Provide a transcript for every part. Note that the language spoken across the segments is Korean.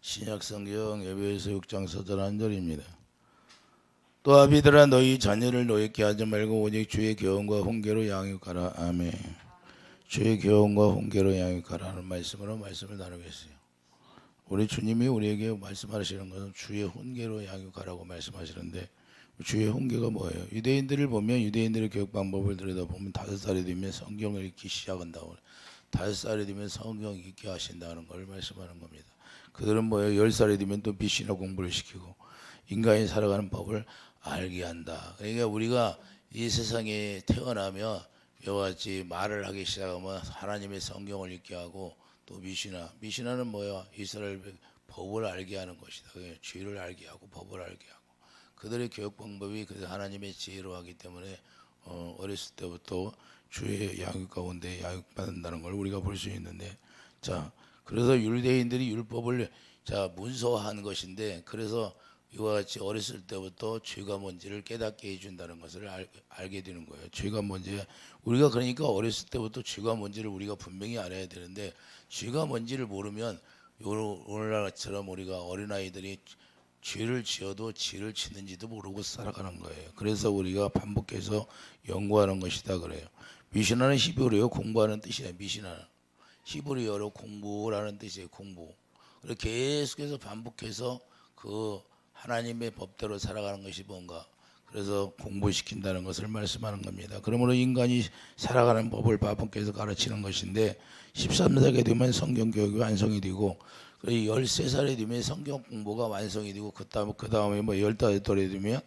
신약성경 에베소 6장 4절 1절입니다. 또 아비들아 너희 자녀를 노엽게 하지 말고 오직 주의 교훈과 훈계로 양육하라. 아멘. 주의 교훈과 훈계로 양육하라 하는 말씀으로 말씀을 나누겠어요. 우리 주님이 우리에게 말씀하시는 것은 주의 훈계로 양육하라고 말씀하시는데 주의 훈계가 뭐예요? 유대인들을 보면 유대인들의 교육 방법을 들여다보면 5살이 되면 성경을 읽기 시작한다고 5살이 되면 성경 읽게 하신다는 걸 말씀하는 겁니다. 그들은 뭐예요? 10살이 되면 또 빛이나 공부를 시키고 인간이 살아가는 법을 알게 한다. 그러니까 우리가 이 세상에 태어나면 이와 같이 말을 하기 시작하면 하나님의 성경을 읽게 하고 또 미시나는 뭐야? 이스라엘 법을 알게 하는 것이다. 죄를 알게 하고 법을 알게 하고 그들의 교육 방법이 그래서 하나님의 지혜로 하기 때문에 어렸을 때부터 주의 양육 가운데 양육받는다는 걸 우리가 볼 수 있는데, 자 그래서 유대인들이 율법을 문서화한 것인데, 그래서 이와 같이 어렸을 때부터 죄가 뭔지를 깨닫게 해준다는 것을 알게 되는 거예요. 죄가 뭔지 우리가 그러니까 어렸을 때부터 죄가 뭔지를 우리가 분명히 알아야 되는데, 죄가 뭔지를 모르면 오늘날처럼 우리가 어린아이들이 죄를 지어도 죄를 짓는지도 모르고 살아가는 거예요. 그래서 우리가 반복해서 연구하는 것이다 그래요. 미시나는 히브리어 공부하는 뜻이에요. 미시나는 히브리어로 공부라는 뜻이에요. 공부. 그래서 계속해서 반복해서 그 하나님의 법대로 살아가는 것이 뭔가, 그래서 공부시킨다는 것을 말씀하는 겁니다. 그러므로 인간이 살아가는 법을 반복해서 가르치는 것인데, 13세가 되면 성경 교육이 완성이 되고, 13살이 되면 성경 공부가 완성이 되고, 그 다음에 뭐 15살이 되면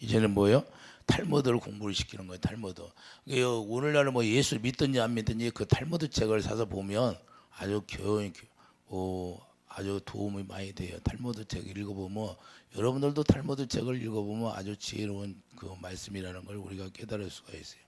이제는 뭐예요? 탈무드를 공부를 시키는 거예요. 탈무드. 오늘날은 뭐 예수 믿든지 안 믿든지 그 탈무드 책을 사서 보면 아주 아주 도움이 많이 돼요. 탈무드 책 읽어보면, 여러분들도 탈무드 책을 읽어보면 아주 지혜로운 그 말씀이라는 걸 우리가 깨달을 수가 있어요.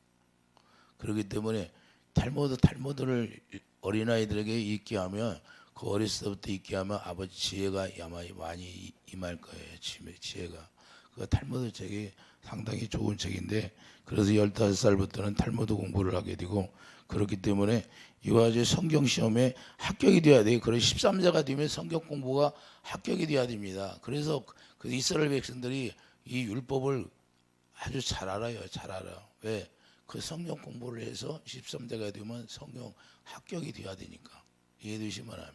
그렇기 때문에 탈무드를 어린아이들에게 읽게 하면, 그 어렸을 때부터 읽게 하면 아버지 지혜가 아마 많이 임할 거예요. 지혜가. 그 탈무드 책이 상당히 좋은 책인데, 그래서 15살부터는 탈무드 공부를 하게 되고, 그렇기 때문에 이와 같이 성경 시험에 합격이 돼야 돼요. 그래서 13세가 되면 성경 공부가 합격이 돼야 됩니다. 그래서 그 이스라엘 백성들이 이 율법을 아주 잘 알아요. 잘 알아요. 왜? 그 성경 공부를 해서 13세가 되면 성경 합격이 돼야 되니까. 이해되시면 하면.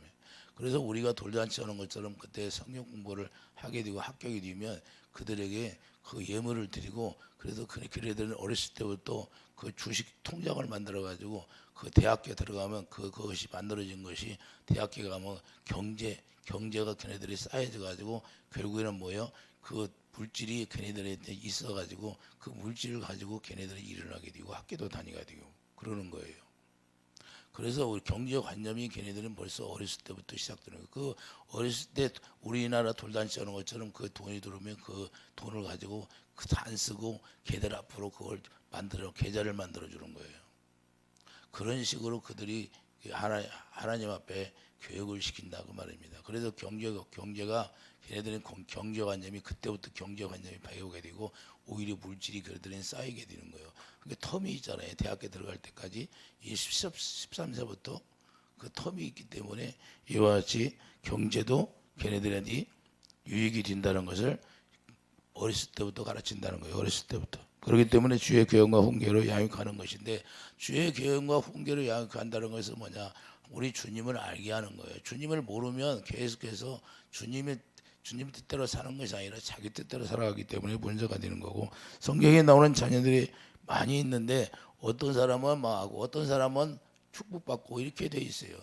그래서 우리가 돌잔치 하는 것처럼 그때 성경 공부를 하게 되고 합격이 되면 그들에게 그 예물을 드리고, 그래서 그들은 어렸을 때부터 그 주식 통장을 만들어 가지고 그 대학교에 들어가면 그것이 만들어진 것이 대학교에 가면 경제가 걔네들이 쌓여져 가지고 결국에는 뭐예요? 그 물질이 걔네들한테 있어 가지고 그 물질을 가지고 걔네들이 일을 하게 되고 학교도 다니게 되고 그러는 거예요. 그래서 우리 경제관념이 걔네들은 벌써 어렸을 때부터 시작되는 거예요. 그 어렸을 때 우리나라 돌잔치 하는 것처럼 그 돈이 들어오면 그 돈을 가지고 안 쓰고 걔들 앞으로 그걸 계좌를 만들어 주는 거예요. 그런 식으로 그들이 하나님 앞에 교육을 시킨다고 말입니다. 그래서 경제가 걔네들은 경제관념이 그때부터 경제관념이 배우게 되고 오히려 물질이 그들은 쌓이게 되는 거예요. 그러니까 텀이 있잖아요. 대학교 들어갈 때까지 이 13세부터 그 텀이 있기 때문에 이와 같이 경제도 걔네들한테 유익이 된다는 것을 어렸을 때부터 가르친다는 거예요. 어렸을 때부터. 그렇기 때문에 주의 교훈과 훈계로 양육하는 것인데, 주의 교훈과 훈계로 양육한다는 것은 뭐냐? 우리 주님을 알게 하는 거예요. 주님을 모르면 계속해서 주님 뜻대로 사는 것이 아니라 자기 뜻대로 살아가기 때문에 문제가 되는 거고, 성경에 나오는 자녀들이 많이 있는데 어떤 사람은 망하고 어떤 사람은 축복받고 이렇게 돼 있어요.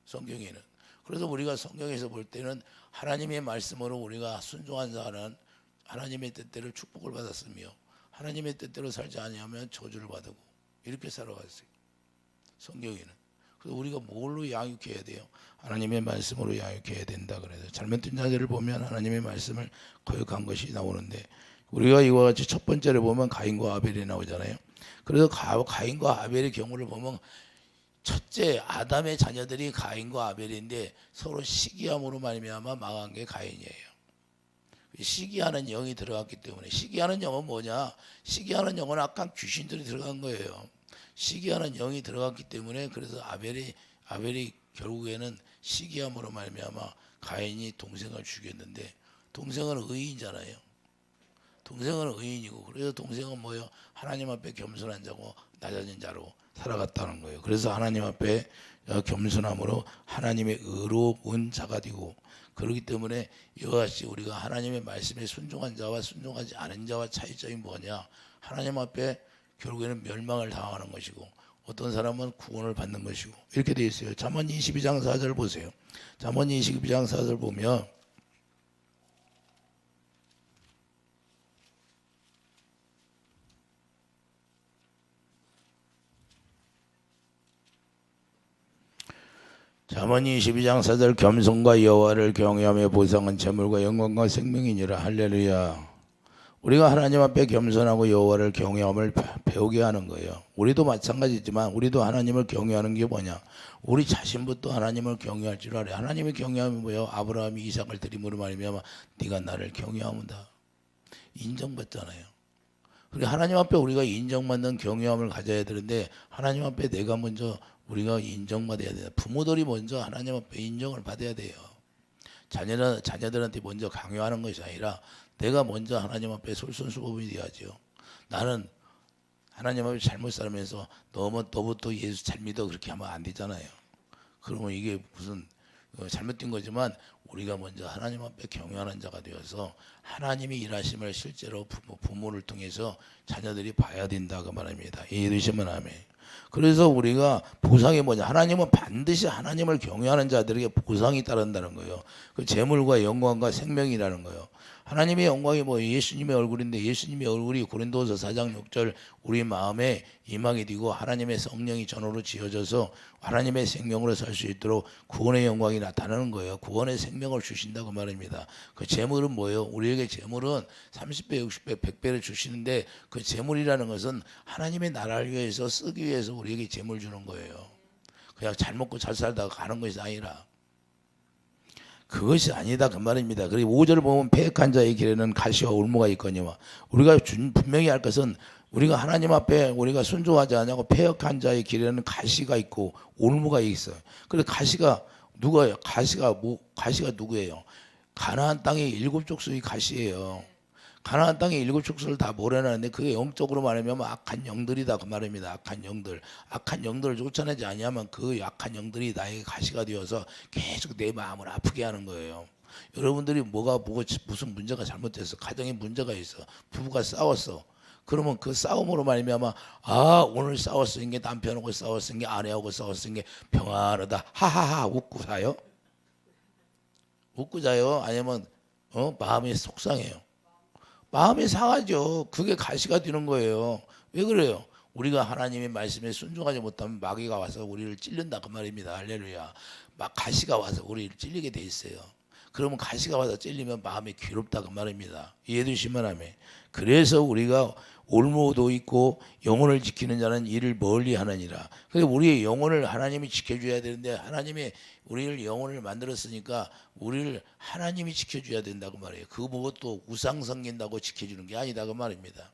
성경에는. 그래서 우리가 성경에서 볼 때는 하나님의 말씀으로 우리가 순종한 자는 하나님의 뜻대로 축복을 받았으며, 하나님의 뜻대로 살지 아니하면 저주를 받고 이렇게 살아갔어요. 성경에는. 그래서 우리가 뭘로 양육해야 돼요? 하나님의 말씀으로 양육해야 된다. 그래서 잘못된 자들을 보면 하나님의 말씀을 거역한 것이 나오는데, 우리가 이와 같이 첫 번째를 보면 가인과 아벨이 나오잖아요. 그래서 가인과 아벨의 경우를 보면, 첫째 아담의 자녀들이 가인과 아벨인데 서로 시기함으로 말미암아 망한 게 가인이에요. 시기하는 영이 들어갔기 때문에. 시기하는 영은 뭐냐? 시기하는 영은 아까 귀신들이 들어간 거예요. 시기하는 영이 들어갔기 때문에, 그래서 아벨이 결국에는 시기함으로 말미암아 가인이 동생을 죽였는데 동생은 의인이잖아요. 동생은 의인이고 그래서 동생은 뭐예요? 하나님 앞에 겸손한 자고 낮아진 자로 살아갔다는 거예요. 그래서 하나님 앞에 겸손함으로 하나님의 의로운 자가 되고 그렇기 때문에 이와 같이 우리가 하나님의 말씀에 순종한 자와 순종하지 않은 자와 차이점이 뭐냐? 하나님 앞에 결국에는 멸망을 당하는 것이고 어떤 사람은 구원을 받는 것이고 이렇게 되어 있어요. 잠언 22장 4절 보세요. 잠언 22장 4절 보면 잠언 22장 4절 겸손과 여호와를 경외하며 보상은 재물과 영광과 생명이니라. 할렐루야. 우리가 하나님 앞에 겸손하고 여호와를 경외함을 배우게 하는 거예요. 우리도 마찬가지지만 우리도 하나님을 경외하는 게 뭐냐? 우리 자신부터 하나님을 경외할 줄 알아요. 하나님의 경외함이 뭐예요? 아브라함이 이삭을 드림으로 말미암아 네가 나를 경외하문다. 인정받잖아요. 그리고 하나님 앞에 우리가 인정받는 경외함을 가져야 되는데 하나님 앞에 내가 먼저 우리가 인정받아야 돼요. 부모들이 먼저 하나님 앞에 인정을 받아야 돼요. 자녀들한테 먼저 강요하는 것이 아니라 내가 먼저 하나님 앞에 솔선수범이 돼야죠. 나는 하나님 앞에 잘못 살면서 너부터 예수 잘 믿어 그렇게 하면 안 되잖아요. 그러면 이게 무슨 잘못된 거지만 우리가 먼저 하나님 앞에 경외하는 자가 되어서 하나님이 일하심을 실제로 부모를 통해서 자녀들이 봐야 된다 그 말입니다. 이해되시면 아멘. 그래서 우리가 보상이 뭐냐? 하나님은 반드시 하나님을 경외하는 자들에게 보상이 따른다는 거예요. 그 재물과 영광과 생명이라는 거예요. 하나님의 영광이 뭐 예수님의 얼굴인데 예수님의 얼굴이 고린도서 4장 6절 우리 마음에 임하게 되고 하나님의 성령이 전으로 지어져서 하나님의 생명으로 살 수 있도록 구원의 영광이 나타나는 거예요. 구원의 생명을 주신다고 말입니다. 그 재물은 뭐예요? 우리에게 재물은 30배, 60배, 100배를 주시는데 그 재물이라는 것은 하나님의 나라를 위해서 쓰기 위해서 우리에게 재물 주는 거예요. 그냥 잘 먹고 잘 살다가 가는 것이 아니라 그것이 아니다 그 말입니다. 그리고 5절을 보면 패역한 자의 길에는 가시와 올무가 있거니와 우리가 분명히 할 것은 우리가 하나님 앞에 우리가 순종하지 않냐고 패역한 자의 길에는 가시가 있고 올무가 있어요. 그래서 가시가 누가요? 가시가 누구예요? 가나안 땅의 7족속이 가시예요. 가나안 땅의 7족속을 다 몰아내는데 그게 영적으로 말하면 악한 영들이다 그 말입니다. 악한 영들. 악한 영들을 쫓아내지 아니하면 그 악한 영들이 나에게 가시가 되어서 계속 내 마음을 아프게 하는 거예요. 여러분들이 무슨 문제가 잘못됐어. 가정에 문제가 있어. 부부가 싸웠어. 그러면 그 싸움으로 말미암아 오늘 싸웠은 게 남편하고 싸웠은 게 아내하고 싸웠은 게 평안하다. 하하하 웃고 사요? 웃고 자요? 아니면 마음이 속상해요. 마음이 상하죠. 그게 가시가 되는 거예요. 왜 그래요? 우리가 하나님의 말씀에 순종하지 못하면 마귀가 와서 우리를 찔른다 그 말입니다. 할렐루야. 막 가시가 와서 우리를 찔리게 돼 있어요. 그러면 가시가 와서 찔리면 마음이 괴롭다 그 말입니다. 이해되시면 하면. 그래서 우리가 올무도 있고 영혼을 지키는 자는 이를 멀리 하느니라. 그래서 우리의 영혼을 하나님이 지켜줘야 되는데 하나님이 우리를 영혼을 만들었으니까 우리를 하나님이 지켜줘야 된다고 말해요. 그 무엇도 우상 섬긴다고 지켜주는 게 아니다 그 말입니다.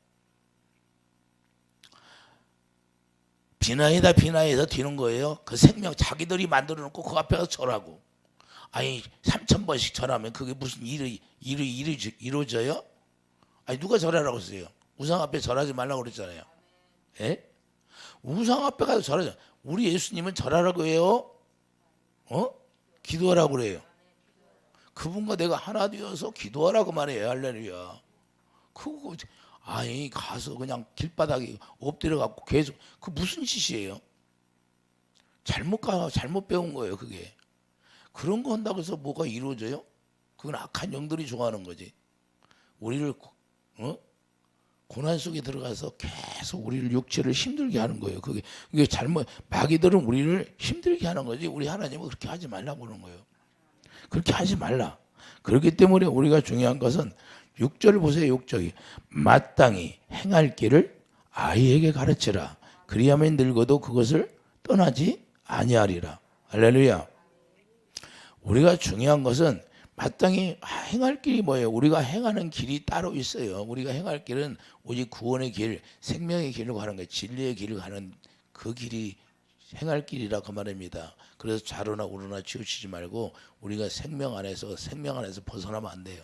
비나이다 비나이에서 뒤는 거예요. 그 생명 자기들이 만들어 놓고 그 앞에서 절하고 아니 3,000번씩 절하면 그게 무슨 일이 이루어져요? 아니 누가 절하라고 했어요? 우상 앞에 절하지 말라고 그랬잖아요. 예? 우상 앞에 가서 절하자. 우리 예수님은 절하라고 해요? 기도하라고 그래요. 그분과 내가 하나 되어서 기도하라고 말해요. 할렐루야. 그거 아니 가서 그냥 길바닥에 엎드려 갖고 계속 그 무슨 짓이에요? 잘못 배운 거예요. 그게 그런 거 한다고 해서 뭐가 이루어져요? 그건 악한 영들이 좋아하는 거지. 우리를 고난 속에 들어가서 계속 우리를 육체를 힘들게 하는 거예요. 그게 잘못 마귀들은 우리를 힘들게 하는 거지. 우리 하나님은 그렇게 하지 말라고 그러는 거예요. 그렇게 하지 말라. 그렇기 때문에 우리가 중요한 것은 6절을 보세요. 6절이 마땅히 행할 길을 아이에게 가르치라. 그리하면 늙어도 그것을 떠나지 아니하리라. 할렐루야. 우리가 중요한 것은 마땅히 행할 길이 뭐예요? 우리가 행하는 길이 따로 있어요. 우리가 행할 길은 오직 구원의 길, 생명의 길로 가는 거예요. 진리의 길을 가는 그 길이 행할 길이라 그 말입니다. 그래서 좌로나 우로나 치우치지 말고 우리가 생명 안에서 벗어나면 안 돼요.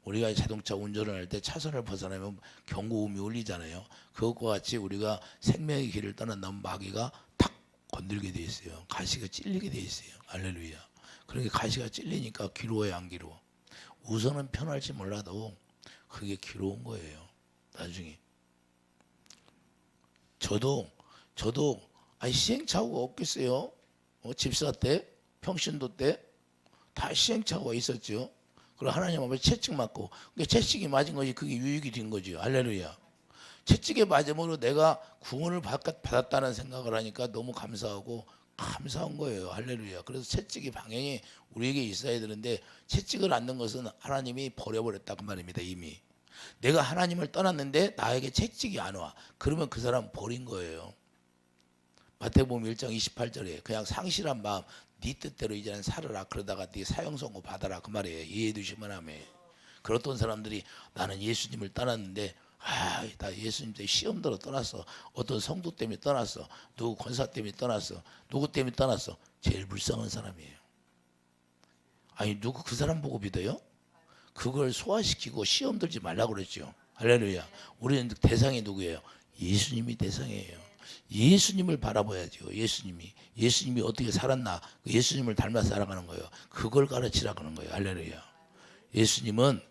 우리가 자동차 운전을 할 때 차선을 벗어나면 경고음이 울리잖아요. 그것과 같이 우리가 생명의 길을 떠난다면 마귀가 탁 건들게 돼 있어요. 가시가 찔리게 돼 있어요. 할렐루야. 그러니까 가시가 찔리니까 괴로워요, 안 괴로워? 우선은 편할지 몰라도 그게 괴로운 거예요. 나중에 저도 시행착오가 없겠어요. 집사 때, 평신도 때 다 시행착오가 있었죠. 그리고 하나님 앞에 채찍 맞고, 채찍이 맞은 것이 그게 유익이 된 거죠. 할렐루야. 채찍에 맞음으로 내가 구원을 받았다는 생각을 하니까 너무 감사한 거예요. 할렐루야. 그래서 채찍의 방향이 우리에게 있어야 되는데 채찍을 않는 것은 하나님이 버려버렸다 그 말입니다. 이미 내가 하나님을 떠났는데 나에게 채찍이 안 와. 그러면 그 사람 버린 거예요. 마태복음 1장 28절에 그냥 상실한 마음 네 뜻대로 이제는 살아라. 그러다가 네 사형선고 받아라 그 말이에요. 이해해 두시면 하면. 그렇던 사람들이 나는 예수님을 떠났는데 나 예수님 때문에 시험 들어 떠났어. 어떤 성도 때문에 떠났어. 누구 권사 때문에 떠났어. 누구 때문에 떠났어. 제일 불쌍한 사람이에요. 아니 누구 그 사람 보고 믿어요? 그걸 소화시키고 시험 들지 말라고 그랬죠. 할렐루야. 우리는 대상이 누구예요? 예수님이 대상이에요. 예수님을 바라봐야죠. 예수님이 어떻게 살았나? 예수님을 닮아 살아가는 거예요. 그걸 가르치라 그러는 거예요. 할렐루야. 예수님은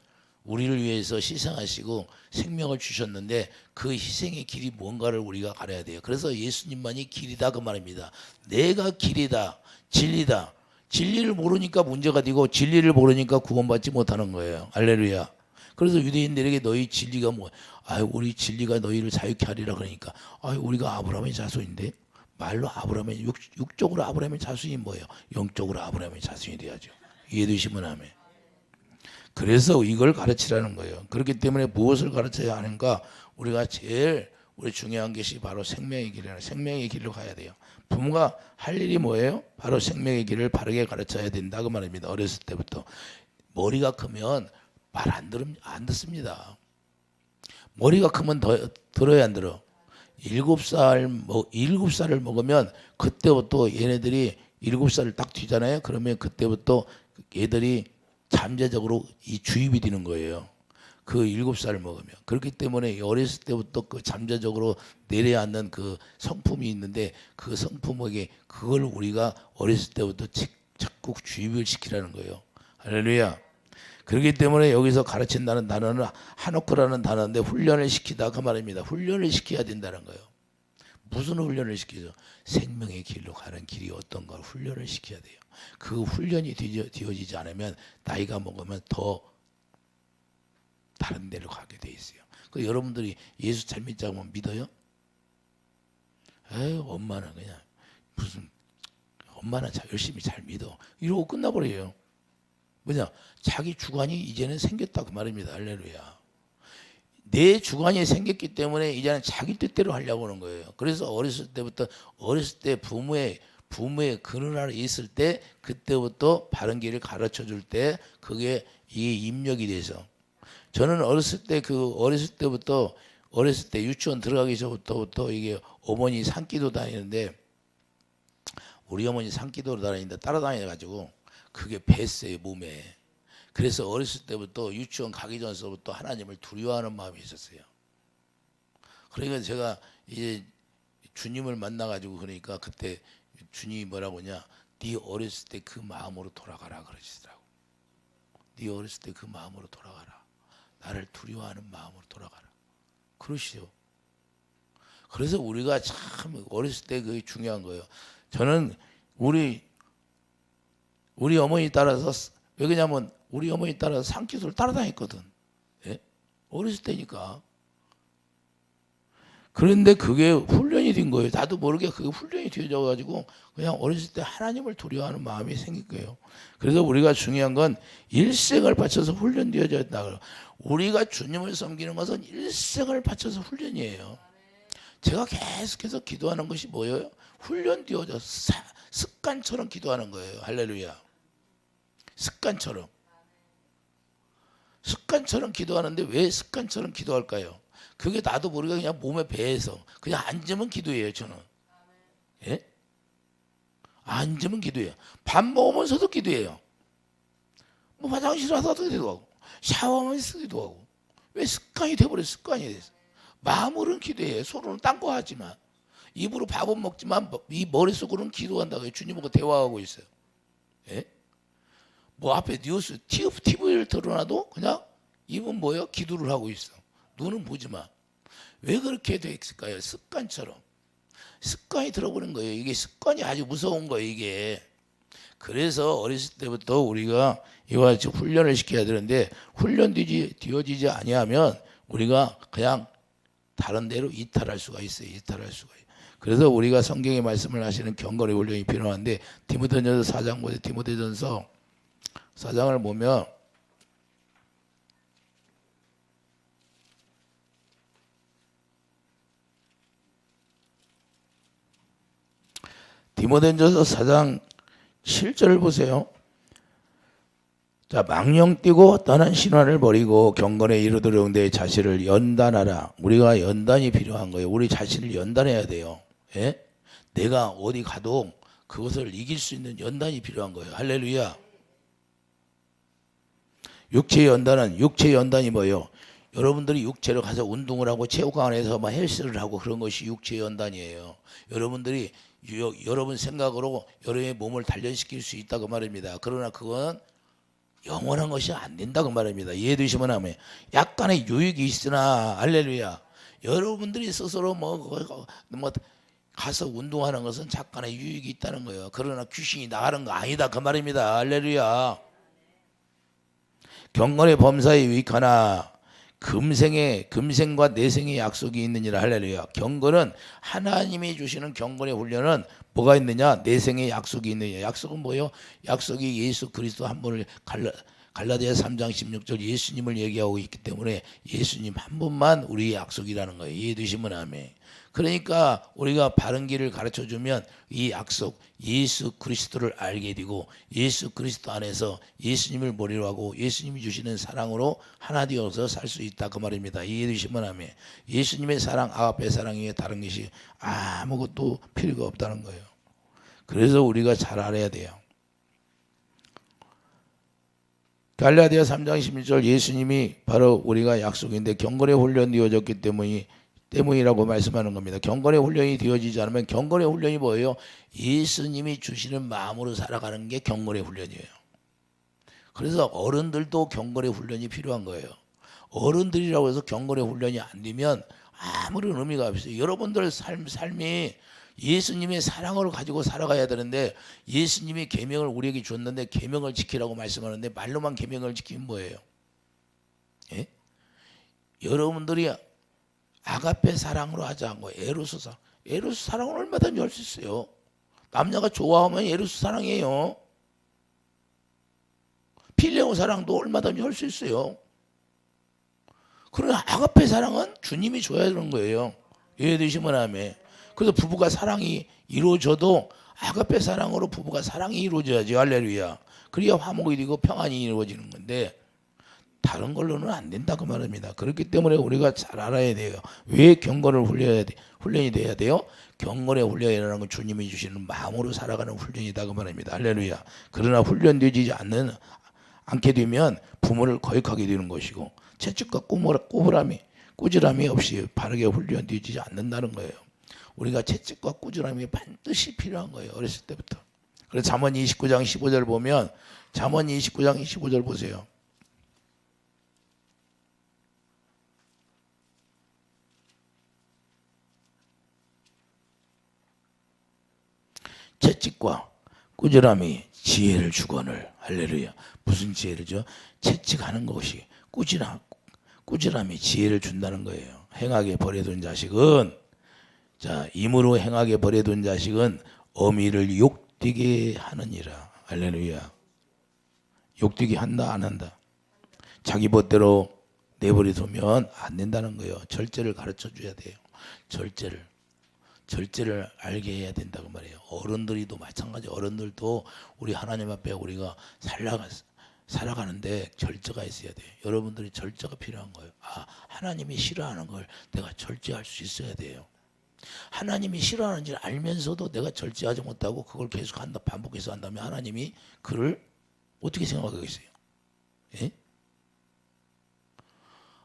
우리를 위해서 희생하시고 생명을 주셨는데 그 희생의 길이 뭔가를 우리가 가려야 돼요. 그래서 예수님만이 길이다 그 말입니다. 내가 길이다, 진리다. 진리를 모르니까 문제가 되고 진리를 모르니까 구원받지 못하는 거예요. 할렐루야. 그래서 유대인들에게 너희 진리가 뭐? 우리 진리가 너희를 자유케 하리라 그러니까 우리가 아브라함의 자손인데 말로 육적으로 아브라함의 자손이 뭐예요? 영적으로 아브라함의 자손이 돼야죠. 이해되시면 하면. 그래서 이걸 가르치라는 거예요. 그렇기 때문에 무엇을 가르쳐야 하는가? 우리가 제일 우리 중요한 것이 바로 생명의 길이라. 생명의 길로 가야 돼요. 부모가 할 일이 뭐예요? 바로 생명의 길을 바르게 가르쳐야 된다 그 말입니다. 어렸을 때부터. 머리가 크면 말 안 듣습니다. 머리가 크면 들어야 안 들어. 7살을 먹으면 그때부터 얘네들이 7살을 딱 뒤잖아요. 그러면 그때부터 얘들이 잠재적으로 이 주입이 되는 거예요. 그 7살을 먹으면. 그렇기 때문에 어렸을 때부터 그 잠재적으로 내려앉는 그 성품이 있는데 그 성품에게 그걸 우리가 어렸을 때부터 자꾸 주입을 시키라는 거예요. 할렐루야. 그렇기 때문에 여기서 가르친다는 단어는 하노크라는 단어인데 훈련을 시키다 그 말입니다. 훈련을 시켜야 된다는 거예요. 무슨 훈련을 시키죠? 생명의 길로 가는 길이 어떤가 훈련을 시켜야 돼요. 그 훈련이 되어지지 않으면 나이가 먹으면 더 다른 데로 가게 돼 있어요. 그 여러분들이 예수 잘 믿자고 믿어요? 엄마는 그냥 엄마는 열심히 잘 믿어 이러고 끝나버려요. 뭐냐? 자기 주관이 이제는 생겼다 그 말입니다. 할렐루야. 내 주관이 생겼기 때문에 이제는 자기 뜻대로 하려고 하는 거예요. 그래서 어렸을 때 부모의 그늘 아래 있을 때 그때부터 바른 길을 가르쳐 줄 때 그게 이게 입력이 돼서 저는 어렸을 때 유치원 들어가기 전부터 이게 어머니 산기도 다니는데 우리 어머니 산기도로 다니는데 따라다녀 가지고 그게 뱄어요 몸에. 그래서 어렸을 때부터 유치원 가기 전서부터 하나님을 두려워하는 마음이 있었어요. 그러니까 제가 이제 주님을 만나가지고 그러니까 그때 주님이 뭐라고 하냐? 네 어렸을 때 그 마음으로 돌아가라 그러시더라고. 네 어렸을 때 그 마음으로 돌아가라. 나를 두려워하는 마음으로 돌아가라. 그러시죠. 그래서 우리가 참 어렸을 때 그게 중요한 거예요. 저는 우리 어머니 따라서 왜 그러냐면 우리 어머니 따라서 산기도를 따라다녔거든. 예? 어렸을 때니까. 그런데 그게 훈련이 된 거예요. 나도 모르게 그게 훈련이 되어져 가지고 그냥 어렸을 때 하나님을 두려워하는 마음이 생길 거예요. 그래서 우리가 중요한 건 일생을 바쳐서 훈련되어져야 된다. 우리가 주님을 섬기는 것은 일생을 바쳐서 훈련이에요. 제가 계속해서 기도하는 것이 뭐예요? 훈련되어져 습관처럼 기도하는 거예요. 할렐루야. 습관처럼 기도하는데 왜 습관처럼 기도할까요? 그게 나도 모르게 그냥 몸에 배에서 그냥 앉으면 기도해요. 저는. 예? 앉으면 기도해요. 밥 먹으면서도 기도해요. 뭐 화장실 가서도 기도하고 샤워하면서 기도하고. 왜 습관이 돼버려. 습관이 돼서 마음으로는 기도해요. 손으로는 딴 거 하지만 입으로 밥은 먹지만 이 머릿속으로는 기도한다고요. 주님하고 대화하고 있어요. 예? 뭐 앞에 뉴스 TV를 틀어놔도 그냥 입은 뭐예요? 기도를 하고 있어. 눈은 보지만. 왜 그렇게 됐을까요? 습관처럼. 습관이 들어버린 거예요. 이게 습관이 아주 무서운 거예요. 이게. 그래서 어렸을 때부터 우리가 이와 같이 훈련을 시켜야 되는데 훈련되어지지 아니하면 우리가 그냥 다른 데로 이탈할 수가 있어요. 이탈할 수가 있어요. 그래서 우리가 성경의 말씀을 하시는 경건의 훈련이 필요한데 디모데전서 4장 보세요. 디모데전서 4장을 보면 디모데전서 4장 7절을 보세요. 자, 망령 뛰고 떠난 신화를 버리고 경건에 이르도록 내 자신을 연단하라. 우리가 연단이 필요한 거예요. 우리 자신을 연단해야 돼요. 예? 내가 어디 가도 그것을 이길 수 있는 연단이 필요한 거예요. 할렐루야. 육체의 연단이 뭐예요? 여러분들이 육체로 가서 운동을 하고 체육관에서 막 헬스를 하고 그런 것이 육체의 연단이에요. 여러분들이 여러분 생각으로 여러분의 몸을 단련시킬 수 있다고 말입니다. 그러나 그건 영원한 것이 안 된다고 말입니다. 이해되시면 하면 약간의 유익이 있으나 할렐루야. 여러분들이 스스로 뭐 가서 운동하는 것은 잠깐의 유익이 있다는 거예요. 그러나 귀신이 나가는 거 아니다 그 말입니다. 할렐루야. 경건의 범사에 유익하나 금생과 내생의 약속이 있느니라. 할렐루야. 경건은 하나님이 주시는 경건의 훈련은 뭐가 있느냐? 내생의 약속이 있느냐. 약속은 뭐예요? 약속이 예수 그리스도 한 분을 갈라디아 3장 16절 예수님을 얘기하고 있기 때문에 예수님 한 분만 우리의 약속이라는 거예요. 이해되시면 아멘. 그러니까 우리가 바른 길을 가르쳐주면 이 약속 예수 그리스도를 알게 되고 예수 그리스도 안에서 예수님을 머리로 하고 예수님이 주시는 사랑으로 하나 되어서 살 수 있다 그 말입니다. 이해되시면 아멘. 예수님의 사랑 아가페 사랑 외에 다른 것이 아무것도 필요가 없다는 거예요. 그래서 우리가 잘 알아야 돼요. 갈라디아 3장 16절 예수님이 바로 우리가 약속인데 경건의 훈련이 되어졌기 때문이라고 말씀하는 겁니다. 경건의 훈련이 되어지지 않으면 경건의 훈련이 뭐예요? 예수님이 주시는 마음으로 살아가는 게 경건의 훈련이에요. 그래서 어른들도 경건의 훈련이 필요한 거예요. 어른들이라고 해서 경건의 훈련이 안 되면 아무런 의미가 없어요. 여러분들 삶이 예수님의 사랑을 가지고 살아가야 되는데 예수님이 계명을 우리에게 줬는데 계명을 지키라고 말씀하는데 말로만 계명을 지키면 뭐예요? 예? 여러분들이 아가페 사랑으로 하지 않고 에로스 사랑. 에로스 사랑은 얼마든지 할 수 있어요. 남녀가 좋아하면 에로스 사랑이에요. 필레오 사랑도 얼마든지 할 수 있어요. 그러나 아가페 사랑은 주님이 줘야 되는 거예요. 이해되시면 아멘. 그래서 부부가 사랑이 이루어져도 아가페 사랑으로 부부가 사랑이 이루어져야지. 할렐루야. 그래야 화목이 되고 평안이 이루어지는 건데 다른 걸로는 안 된다고 말합니다. 그렇기 때문에 우리가 잘 알아야 돼요. 왜 경건을 훈련이 돼야 돼요? 경건의 훈련이라는 건 주님이 주시는 마음으로 살아가는 훈련이다고 말합니다. 할렐루야. 그러나 훈련되지 않게 되면 부모를 거역하게 되는 것이고 채찍과 꾸지람이 없이 바르게 훈련되지 않는다는 거예요. 우리가 채찍과 꾸지람이 반드시 필요한 거예요. 어렸을 때부터. 그래서 잠언 29장 15절 보면 잠언 29장 15절 보세요. 채찍과 꾸지람이 지혜를 주거늘. 할렐루야. 무슨 지혜를 줘? 채찍하는 것이 꾸지람이 지혜를 준다는 거예요. 행하게 버려둔 자식은 임으로 행하게 버려둔 자식은 어미를 욕되게 하느니라. 할렐루야. 욕되게 한다 안 한다? 자기 멋대로 내버려두면 안 된다는 거예요. 절제를 가르쳐 줘야 돼요. 절제를 알게 해야 된다고 말이에요. 어른들이도 마찬가지. 어른들도 우리 하나님 앞에 우리가 살아가는데 절제가 있어야 돼요. 여러분들이 절제가 필요한 거예요. 하나님이 싫어하는 걸 내가 절제할 수 있어야 돼요. 하나님이 싫어하는지를 알면서도 내가 절제하지 못하고 그걸 계속 한다, 반복해서 한다면 하나님이 그를 어떻게 생각하겠어요? 예?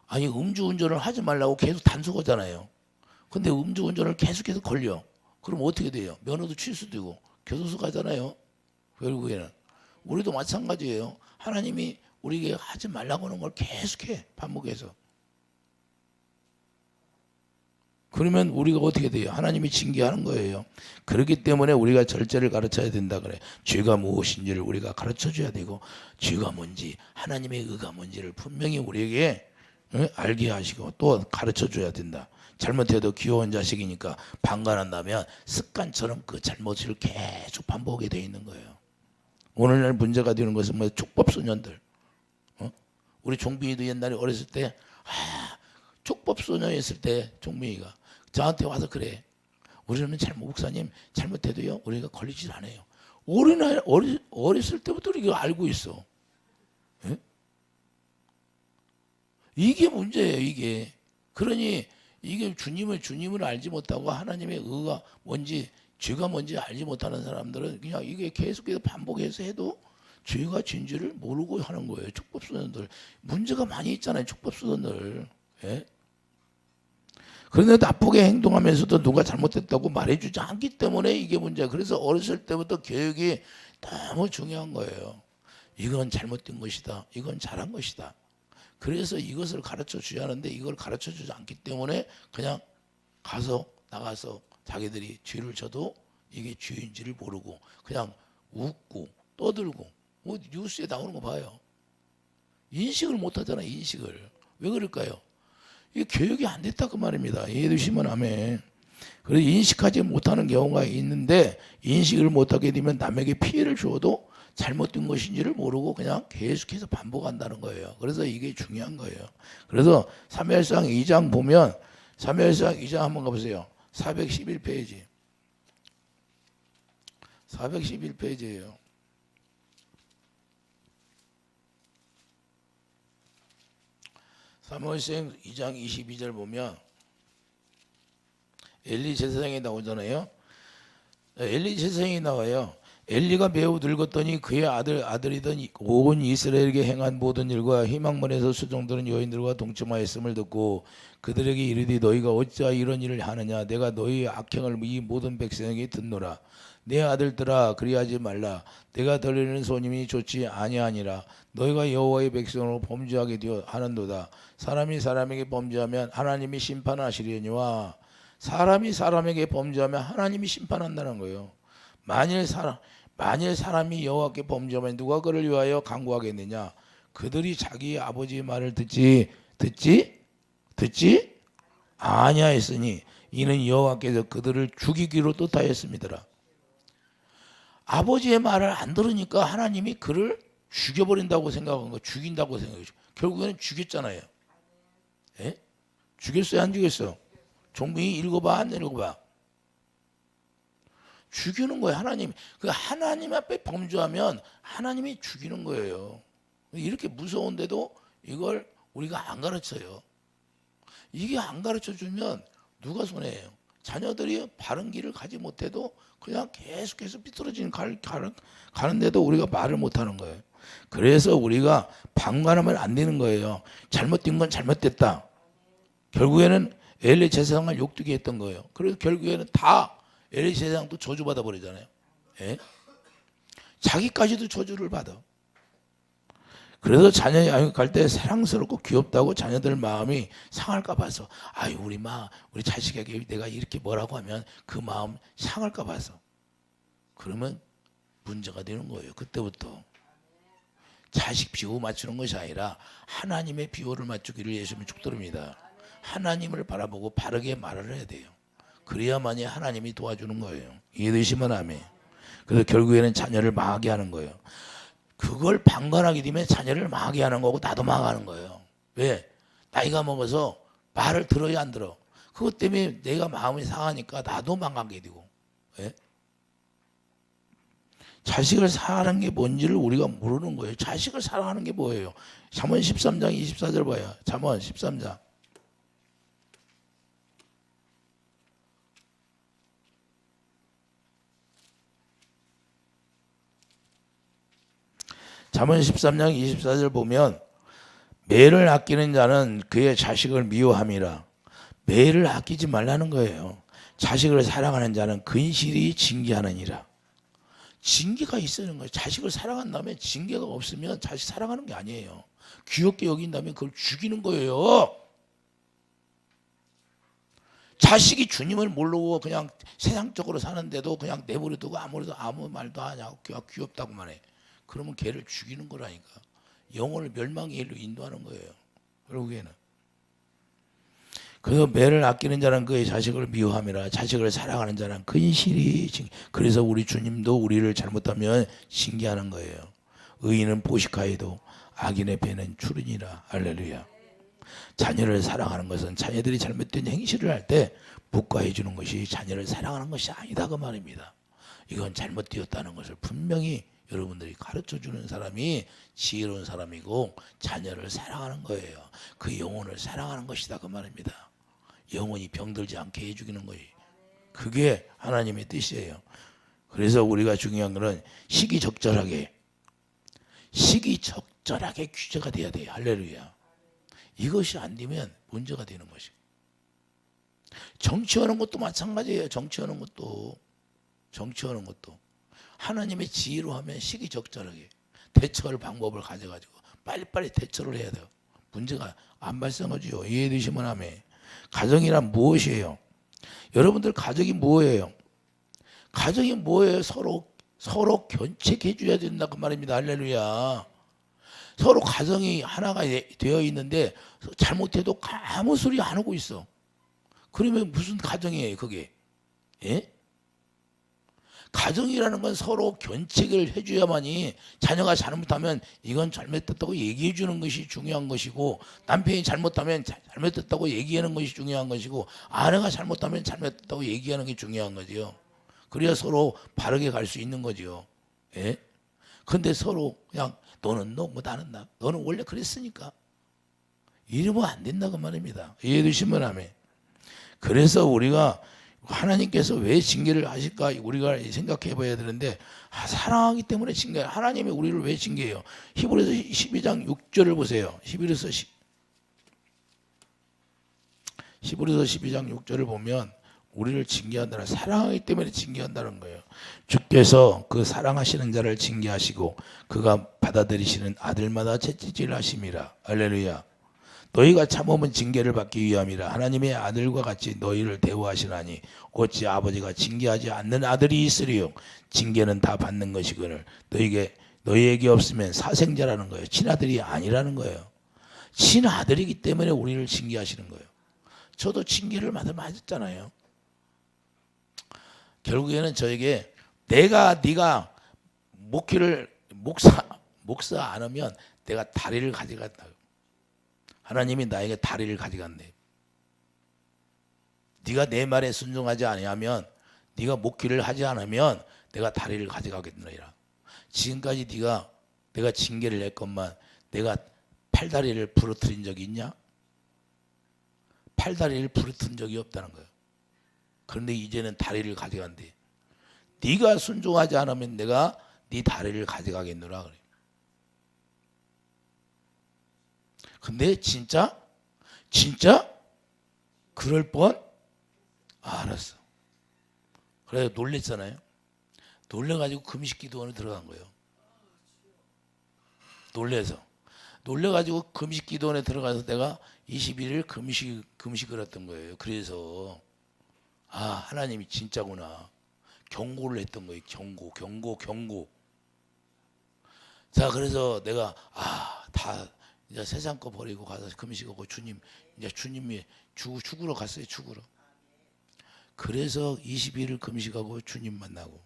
아니 음주운전을 하지 말라고 계속 단속하잖아요. 근데 음주운전을 계속해서 걸려. 그럼 어떻게 돼요? 면허도 칠 수도 있고 교도소 가잖아요. 결국에는 우리도 마찬가지예요. 하나님이 우리에게 하지 말라고 하는 걸 계속해, 반복해서. 그러면 우리가 어떻게 돼요? 하나님이 징계하는 거예요. 그렇기 때문에 우리가 절제를 가르쳐야 된다 그래. 죄가 무엇인지를 우리가 가르쳐줘야 되고, 죄가 뭔지, 하나님의 의가 뭔지를 분명히 우리에게 알게 하시고 또 가르쳐줘야 된다. 잘못해도 귀여운 자식이니까 방관한다면 습관처럼 그 잘못을 계속 반복하게 돼 있는 거예요. 오늘날 문제가 되는 것은 뭐 촉법소년들. 우리 종빈이도 옛날에 어렸을 때 촉법소년이었을 때 종빈이가 저한테 와서 그래. 우리는 목사님 잘못해도요 우리가 걸리질 않아요. 어렸을 때부터 우리가 알고 있어. 예? 이게 문제예요. 이게. 그러니 이게 주님을 알지 못하고 하나님의 의가 뭔지 죄가 뭔지 알지 못하는 사람들은 그냥 이게 계속해서 반복해서 해도 죄가 진지를 모르고 하는 거예요. 촉법소년들 문제가 많이 있잖아요. 촉법소년들. 예? 그런데 나쁘게 행동하면서도 누가 잘못했다고 말해주지 않기 때문에 이게 문제야. 그래서 어렸을 때부터 교육이 너무 중요한 거예요. 이건 잘못된 것이다. 이건 잘한 것이다. 그래서 이것을 가르쳐 줘야 하는데 이걸 가르쳐 주지 않기 때문에 그냥 나가서 자기들이 죄를 져도 이게 죄인지를 모르고 그냥 웃고 떠들고 뭐 뉴스에 나오는 거 봐요. 인식을 못 하잖아요. 인식을. 왜 그럴까요? 이게 교육이 안 됐다 그 말입니다. 이해되시면 아멘. 그래서 인식하지 못하는 경우가 있는데 인식을 못하게 되면 남에게 피해를 주어도 잘못된 것인지를 모르고 그냥 계속해서 반복한다는 거예요. 그래서 이게 중요한 거예요. 그래서 사무엘상 2장 보면 사무엘상 2장 한번 가보세요. 411페이지. 411페이지예요. 사무엘상 2장 22절 보면 엘리 제사장이 나오잖아요. 엘리 제사장이 나와요. 엘리가 매우 늙었더니 그의 아들이던 온 이스라엘에게 행한 모든 일과 희망문에서 수종드는 여인들과 동침하였음을 듣고 그들에게 이르되 너희가 어찌하여 이런 일을 하느냐 내가 너희의 악행을 이 모든 백성에게 듣노라. 내 아들들아 그리하지 말라. 내가 들리는 소님이 좋지 아니하니라. 너희가 여호와의 백성으로 범죄하게 되어 하는도다. 사람이 사람에게 범죄하면 하나님이 심판하시려니와 사람이 사람에게 범죄하면 하나님이 심판한다는 거예요. 만일 사람이 여호와께 범죄하면 누가 그를 위하여 강구하겠느냐? 그들이 자기 아버지의 말을 듣지 아니하였으니 이는 여호와께서 그들을 죽이기로 뜻하였습니다. 아버지의 말을 안 들으니까 하나님이 그를 죽여버린다고 생각한 거, 죽인다고 생각했죠. 결국에는 죽였잖아요. 예? 죽였어요, 안 죽였어? 종민이 읽어봐, 안 읽어봐? 죽이는 거예요. 하나님. 그 하나님 앞에 범죄하면 하나님이 죽이는 거예요. 이렇게 무서운데도 이걸 우리가 안 가르쳐요. 이게 안 가르쳐 주면 누가 손해예요? 자녀들이 바른 길을 가지 못해도 그냥 계속해서 삐뚤어지는 가는데도 우리가 말을 못하는 거예요. 그래서 우리가 방관하면 안 되는 거예요. 잘못된 건 잘못됐다. 결국에는 엘리 제사장을 욕되게 했던 거예요. 그래서 결국에는 다 엘리 제사장도 저주받아 버리잖아요. 예? 자기까지도 저주를 받아. 그래서 자녀 양육할 때 사랑스럽고 귀엽다고 자녀들 마음이 상할까 봐서 아유 우리 자식에게 내가 이렇게 뭐라고 하면 그 마음 상할까 봐서 그러면 문제가 되는 거예요. 그때부터 자식 비호 맞추는 것이 아니라 하나님의 비호를 맞추기를 예수님이 축도합니다. 하나님을 바라보고 바르게 말을 해야 돼요. 그래야만이 하나님이 도와주는 거예요. 이해되시면 아멘. 그래서 결국에는 자녀를 망하게 하는 거예요. 그걸 방관하게 되면 자녀를 망하게 하는 거고 나도 망하는 거예요. 왜? 나이가 먹어서 말을 들어야 안 들어. 그것 때문에 내가 마음이 상하니까 나도 망하게 되고. 왜? 자식을 사랑하는 게 뭔지를 우리가 모르는 거예요. 자식을 사랑하는 게 뭐예요? 잠언 13장 24절 봐요. 잠언 13장. 잠언 13장 24절 보면 매를 아끼는 자는 그의 자식을 미워함이라. 매를 아끼지 말라는 거예요. 자식을 사랑하는 자는 근실히 징계하느니라. 징계가 있어야 거예요. 자식을 사랑한다면 징계가 없으면 자식 사랑하는 게 아니에요. 귀엽게 여긴다면 그걸 죽이는 거예요. 자식이 주님을 모르고 그냥 세상적으로 사는데도 그냥 내버려두고 아무 말도 하냐고 귀엽다고만 해. 그러면 걔를 죽이는 거라니까. 영혼을 멸망의 길로 인도하는 거예요. 결국에는. 그래서 매를 아끼는 자는 그의 자식을 미워함이라. 자식을 사랑하는 자는 근실히 그래서 우리 주님도 우리를 잘못하면 징계하는 거예요. 의인은 보식하여도 악인의 배는 추르니라. 할렐루야. 자녀를 사랑하는 것은 자녀들이 잘못된 행실을 할 때 묵과해 주는 것이 자녀를 사랑하는 것이 아니다 그 말입니다. 이건 잘못되었다는 것을 분명히 여러분들이 가르쳐 주는 사람이 지혜로운 사람이고 자녀를 사랑하는 거예요. 그 영혼을 사랑하는 것이다 그 말입니다. 영혼이 병들지 않게 해주기는 것이 그게 하나님의 뜻이에요. 그래서 우리가 중요한 것은 시기적절하게 규제가 돼야 돼요. 할렐루야. 이것이 안 되면 문제가 되는 것이고, 정치하는 것도 마찬가지예요. 정치하는 것도 하나님의 지혜로 하면 시기적절하게 대처할 방법을 가져가지고 빨리빨리 대처를 해야 돼요. 문제가 안 발생하죠. 이해되시면 하면. 가정이란 무엇이에요? 여러분들 가정이 뭐예요? 가정이 뭐예요? 서로 견책해 줘야 된다 그 말입니다. 할렐루야. 서로 가정이 하나가 되어 있는데 잘못해도 아무 소리 안 하고 있어. 그러면 무슨 가정이에요 그게? 예? 가정이라는 건 서로 견책을 해줘야만이, 자녀가 잘못하면 이건 잘못됐다고 얘기해 주는 것이 중요한 것이고, 남편이 잘못하면 잘못됐다고 얘기하는 것이 중요한 것이고, 아내가 잘못하면 잘못됐다고 얘기하는 게 중요한 거지요. 그래야 서로 바르게 갈 수 있는 거지요. 예? 근데 서로 그냥 너는 너, 뭐 나는 나, 너는 원래 그랬으니까 이러면 안 된다고 말입니다. 이해되시면 하면. 그래서 우리가 하나님께서 왜 징계를 하실까 우리가 생각해 봐야 되는데, 사랑하기 때문에 징계. 하나님이 우리를 왜 징계해요? 히브리서 12장 6절을 보세요. 히브리서 12장 6절을 보면 우리를 징계한다는, 사랑하기 때문에 징계한다는 거예요. 주께서 그 사랑하시는 자를 징계하시고 그가 받아들이시는 아들마다 채찍질 하심이라. 할렐루야. 너희가 참으면 징계를 받기 위함이라. 하나님의 아들과 같이 너희를 대우하시나니 어찌 아버지가 징계하지 않는 아들이 있으리요. 징계는 다 받는 것이거늘 너희에게 없으면 사생자라는 거예요. 친아들이 아니라는 거예요. 친아들이기 때문에 우리를 징계하시는 거예요. 저도 징계를 맞았잖아요. 결국에는 저에게 네가 목사 안 하면 내가 다리를 가져갔다. 하나님이 나에게 다리를 가져갔네. 네가 내 말에 순종하지 아니하면, 네가 목기를 하지 않으면 내가 다리를 가져가겠느니라. 지금까지 내가 징계를 했건만 내가 팔다리를 부러뜨린 적이 있냐? 팔다리를 부러뜨린 적이 없다는 거예요. 그런데 이제는 다리를 가져간대. 네가 순종하지 않으면 내가 네 다리를 가져가겠노라 그래. 근데 진짜 그럴 뻔? 알았어. 그래서 놀랬잖아요. 놀래가지고 금식기도원에 들어간 거예요. 놀래가지고 금식기도원에 들어가서 내가 21일 금식을 했던 거예요. 그래서 하나님이 진짜구나. 경고를 했던 거예요. 경고. 자, 그래서 내가 다 이제 세상 거 버리고 가서 금식하고 이제 주님이 죽으러 갔어요. 죽으러. 그래서 21일 금식하고 주님 만나고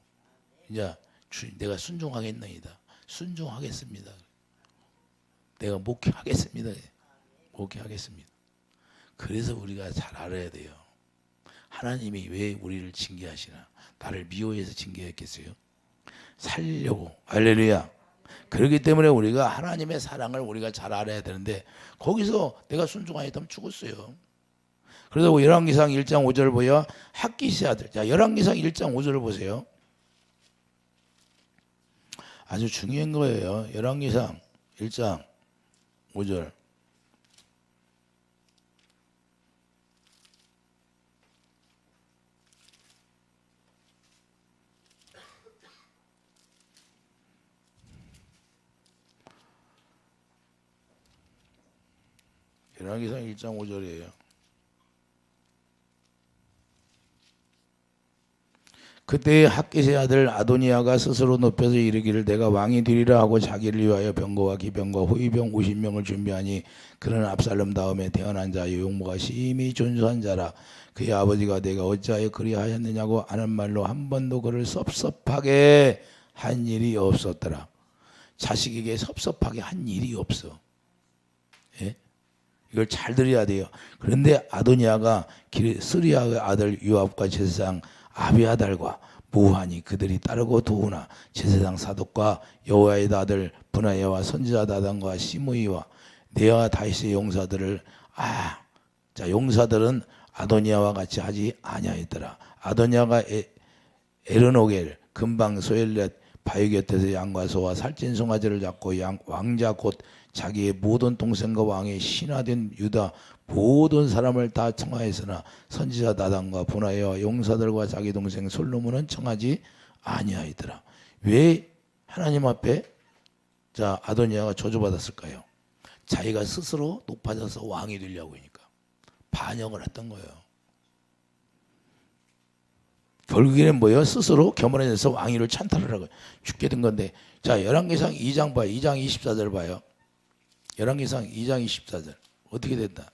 이제 내가 순종하겠나이다. 순종하겠습니다. 내가 목회하겠습니다. 그래서 우리가 잘 알아야 돼요. 하나님이 왜 우리를 징계하시나? 나를 미워해서 징계했겠어요? 살리려고. 할렐루야. 그렇기 때문에 우리가 하나님의 사랑을 우리가 잘 알아야 되는데, 거기서 내가 순종하였다면 죽었어요. 그래서 열왕기상 1장 5절을 보여 학기시 아들. 자, 열왕기상 1장 5절을 보세요. 아주 중요한 거예요. 열왕기상 1장 5절. 열왕기상 1장 5절이에요. 그때 핫깃의 아들 아도니아가 스스로 높여서 이르기를 내가 왕이 되리라 하고 자기를 위하여 병거와 기병과 호위병 50명을 준비하니 그는 압살롬 다음에 태어난 자의 용모가 심히 존귀한 자라. 그의 아버지가 내가 어찌하여 그리하였느냐고 하는 말로 한 번도 그를 섭섭하게 한 일이 없었더라. 자식에게 섭섭하게 한 일이 없어. 예? 이걸 잘 들어야 돼요. 그런데 아도니아가 스리야의 아들 요압과 제사장 아비아달과 무한이 그들이 따르고 도우나 제사장 사독과 여호와의 아들 브나야와 선지자 나단과 시므이와 네와 다윗의 용사들을 용사들은 아도니아와 같이 하지 아니하였더라. 아도니아가 에르노겔 금방 소엘렛 바위 곁에서 양과 소와 살찐 송아지를 잡고 왕자 곧 자기의 모든 동생과 왕의 신하된 유다 모든 사람을 다 청하였으나 선지자 나단과 브나야와 용사들과 자기 동생 솔로몬은 청하지 아니하였더라. 왜 하나님 앞에 아도니아가 저주받았을까요? 자기가 스스로 높아져서 왕이 되려고 하니까 반역을 했던 거예요. 결국에는 뭐예요? 스스로 교만해져서 왕위를 찬탈하라고 죽게 된 건데. 자, 열왕기상 2장 봐요. 2장 24절 봐요. 열왕기상 2장 24절 어떻게 된다?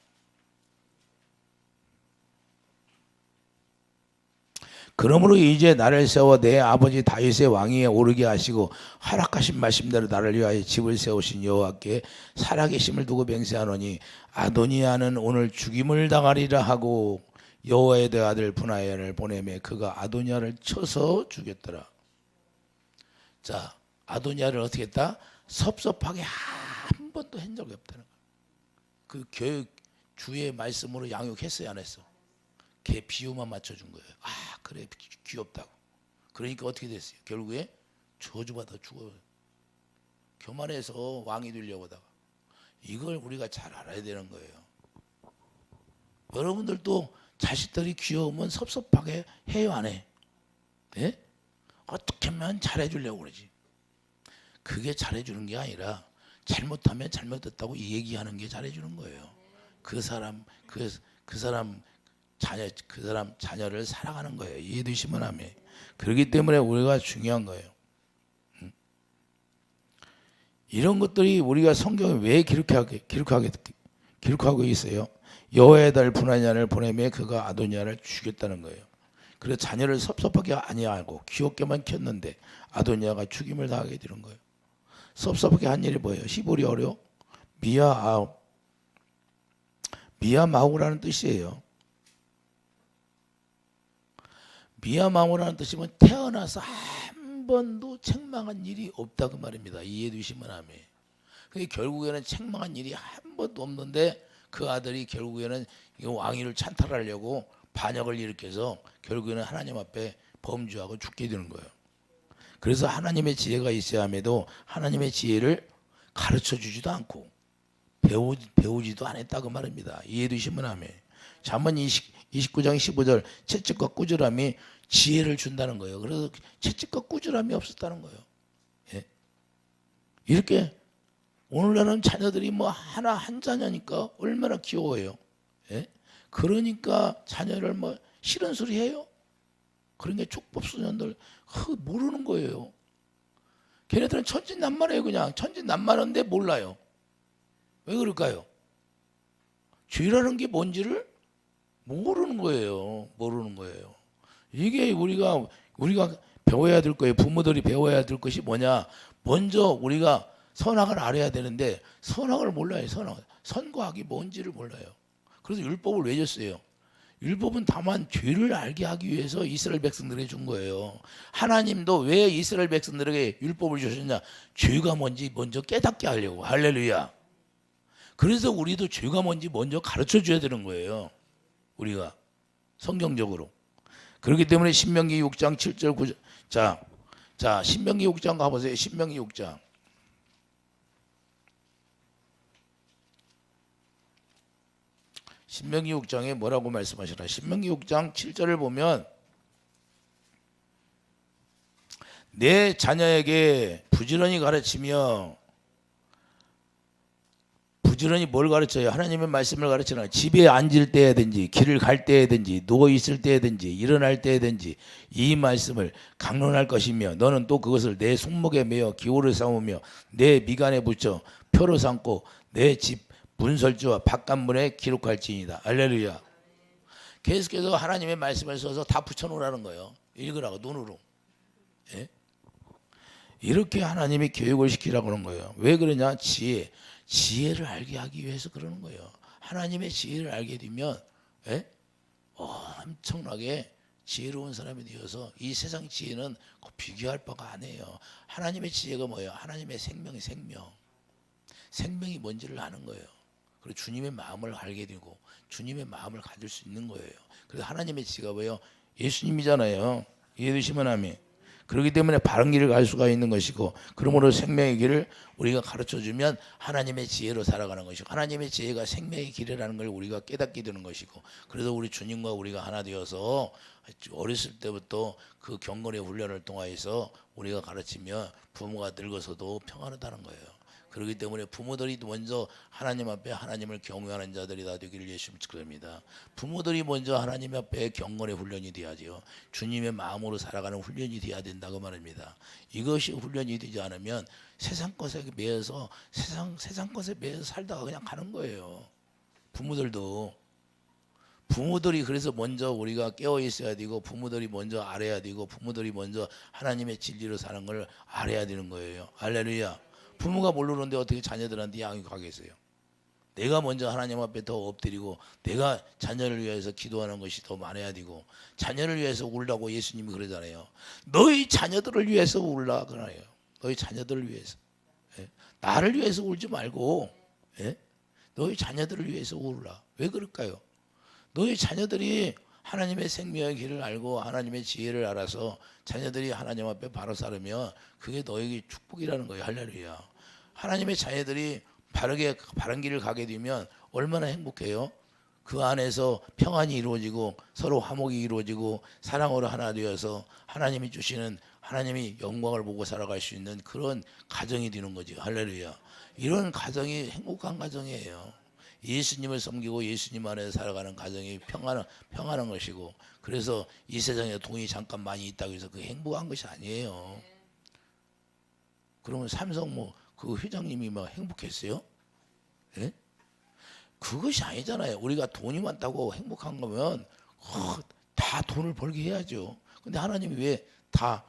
그러므로 이제 나를 세워 내 아버지 다윗의 왕위에 오르게 하시고 허락하신 말씀대로 나를 위하여 집을 세우신 여호와께 살아계심을 두고 맹세하노니 아도니아는 오늘 죽임을 당하리라 하고 여호와의 아들 브나야를 보내매 그가 아도니아를 쳐서 죽였더라. 자, 아도니아를 어떻게 했다? 섭섭하게 한 번도 한 적이 없다는 거야. 그 교육 주의 말씀으로 양육했어요, 안 했어? 걔 비유만 맞춰준 거예요. 그래 귀엽다고. 그러니까 어떻게 됐어요? 결국에 저주받아 죽어요. 교만해서 왕이 되려고 하다가. 이걸 우리가 잘 알아야 되는 거예요. 여러분들도 자식들이 귀여우면 섭섭하게 해요, 안 해? 네? 어떻게 하면 잘해주려고 그러지. 그게 잘해주는 게 아니라 잘못하면 잘못했다고 얘기하는 게 잘해주는 거예요. 그 사람 자녀를 사랑하는 거예요. 이해되시면 하면. 그렇기 때문에 우리가 중요한 거예요. 이런 것들이 우리가 성경에 왜 기록하고 있어요? 여호와의 아들 브나야를 보내매 그가 아도니아를 죽였다는 거예요. 그래서 자녀를 섭섭하게 아니하고 귀엽게만 켰는데 아도니아가 죽임을 당하게 되는 거예요. 섭섭하게 한 일이 뭐예요? 히브리 어려 미야마우라는 뜻이에요. 미야마우라는 뜻이면 태어나서 한 번도 책망한 일이 없다 그 말입니다. 이해해 주시면 하면. 결국에는 책망한 일이 한 번도 없는데 그 아들이 결국에는 이 왕위를 찬탈하려고 반역을 일으켜서 결국에는 하나님 앞에 범죄하고 죽게 되는 거예요. 그래서 하나님의 지혜가 있어야 함에도 하나님의 지혜를 가르쳐 주지도 않고 배우지도 않았다 그 말입니다. 이해해 주시면 하면. 잠언 29장 15절 채찍과 꾸지람이 지혜를 준다는 거예요. 그래서 채찍과 꾸지람이 없었다는 거예요. 예? 이렇게 오늘날은 자녀들이 하나 한 자녀니까 얼마나 귀여워요. 예? 그러니까 자녀를 싫은 소리 해요. 그러니까 족법소년들 모르는 거예요. 걔네들은 천진난만해요. 그냥 천진난만한데 몰라요. 왜 그럴까요? 죄라는 게 뭔지를 모르는 거예요. 이게 우리가 배워야 될 거예요. 부모들이 배워야 될 것이 뭐냐? 먼저 우리가 선악을 알아야 되는데 선악을 몰라요. 선과 악이 뭔지를 몰라요. 그래서 율법을 왜 줬어요? 율법은 다만 죄를 알게 하기 위해서 이스라엘 백성들에게 준 거예요. 하나님도 왜 이스라엘 백성들에게 율법을 주셨냐? 죄가 뭔지 먼저 깨닫게 하려고. 할렐루야. 그래서 우리도 죄가 뭔지 먼저 가르쳐 줘야 되는 거예요. 우리가 성경적으로. 그렇기 때문에 신명기 6장 7절 9절 자 자, 신명기 6장 가보세요. 신명기 6장. 신명기 6장에 뭐라고 말씀하시나? 신명기 6장 7절을 보면 내 자녀에게 부지런히 가르치며, 부지런히 뭘 가르쳐요? 하나님의 말씀을 가르치나. 집에 앉을 때든지 길을 갈 때든지 누워 있을 때든지 일어날 때든지 이 말씀을 강론할 것이며, 너는 또 그것을 내 손목에 매어 기호를 삼으며 내 미간에 붙여 표로 삼고 내 집 문설주와 바깥문에 기록할지니이다. 할렐루야. 계속해서 하나님의 말씀을 써서 다 붙여놓으라는 거예요. 읽으라고, 눈으로. 예? 이렇게 하나님이 교육을 시키라고 하는 거예요. 왜 그러냐? 지혜를 알게 하기 위해서 그러는 거예요. 하나님의 지혜를 알게 되면 엄청나게 지혜로운 사람이 되어서 이 세상 지혜는 비교할 바가 아니에요. 하나님의 지혜가 뭐예요? 하나님의 생명이 뭔지를 아는 거예요. 그리고 주님의 마음을 알게 되고 주님의 마음을 가질 수 있는 거예요. 그래서 하나님의 지혜가 뭐예요? 예수님이잖아요. 이해되시면 아멘. 그렇기 때문에 바른 길을 갈 수가 있는 것이고, 그러므로 생명의 길을 우리가 가르쳐주면 하나님의 지혜로 살아가는 것이고, 하나님의 지혜가 생명의 길이라는 걸 우리가 깨닫게 되는 것이고, 그래서 우리 주님과 우리가 하나 되어서 어렸을 때부터 그 경건의 훈련을 통하여서 우리가 가르치며 부모가 늙어서도 평안하다는 거예요. 그렇기 때문에 부모들이 먼저 하나님 앞에 하나님을 경외하는 자들이 다 되기를 예수님 축복합니다. 부모들이 먼저 하나님 앞에 경건의 훈련이 돼야지요. 주님의 마음으로 살아가는 훈련이 돼야 된다고 말합니다. 이것이 훈련이 되지 않으면 세상 것에 매여서 세상 것에 매여서 살다가 그냥 가는 거예요. 부모들이 그래서 먼저 우리가 깨어 있어야 되고, 부모들이 먼저 알아야 되고, 부모들이 먼저 하나님의 진리로 사는 걸 알아야 되는 거예요. 할렐루야. 부모가 모르는데 어떻게 자녀들한테 양육하겠어요? 내가 먼저 하나님 앞에 더 엎드리고 내가 자녀를 위해서 기도하는 것이 더 많아야 되고, 자녀를 위해서 울라고 예수님이 그러잖아요. 너희 자녀들을 위해서 울라 그러나요? 너희 자녀들을 위해서. 나를 위해서 울지 말고 너희 자녀들을 위해서 울라. 왜 그럴까요? 너희 자녀들이 하나님의 생명의 길을 알고 하나님의 지혜를 알아서 자녀들이 하나님 앞에 바로 살으면 그게 너에게 축복이라는 거예요. 할렐루야. 하나님의 자녀들이 바른 길을 가게 되면 얼마나 행복해요. 그 안에서 평안이 이루어지고 서로 화목이 이루어지고 사랑으로 하나 되어서 하나님이 주시는, 하나님이 영광을 보고 살아갈 수 있는 그런 가정이 되는 거죠. 할렐루야. 이런 가정이 행복한 가정이에요. 예수님을 섬기고 예수님 안에서 살아가는 가정이 평안한 것이고, 그래서 이 세상에 돈이 잠깐 많이 있다고 해서 그게 행복한 것이 아니에요. 그러면 삼성 그 회장님이 행복했어요? 예? 그것이 아니잖아요. 우리가 돈이 많다고 행복한 거면 다 돈을 벌게 해야죠. 근데 하나님이 왜 다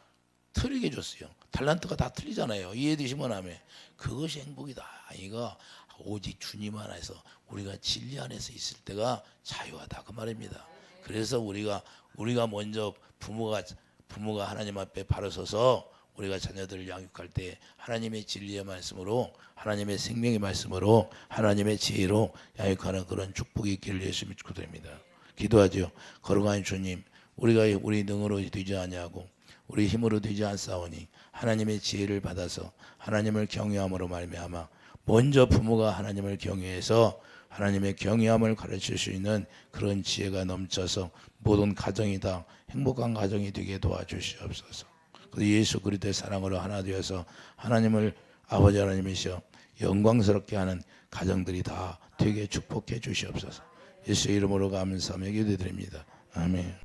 틀리게 줬어요? 달란트가 다 틀리잖아요. 이해되시면 하면 그것이 행복이다. 이거 오직 주님 안에서 우리가 진리 안에서 있을 때가 자유하다 그 말입니다. 그래서 우리가 먼저 부모가 하나님 앞에 바로 서서 우리가 자녀들을 양육할 때 하나님의 진리의 말씀으로, 하나님의 생명의 말씀으로, 하나님의 지혜로 양육하는 그런 축복이 있기를 예수님 축복드립니다. 기도하죠. 거룩한 주님, 우리가 우리 능으로 되지 아니하고 우리 힘으로 되지 않사오니 하나님의 지혜를 받아서 하나님을 경외함으로 말미암아 먼저 부모가 하나님을 경외해서 하나님의 경외함을 가르칠 수 있는 그런 지혜가 넘쳐서 모든 가정이 다 행복한 가정이 되게 도와주시옵소서. 예수 그리스도의 사랑으로 하나 되어서 하나님을 아버지 하나님이시여 영광스럽게 하는 가정들이 다 되게 축복해 주시옵소서. 예수의 이름으로 감사하며 기도드립니다. 아멘.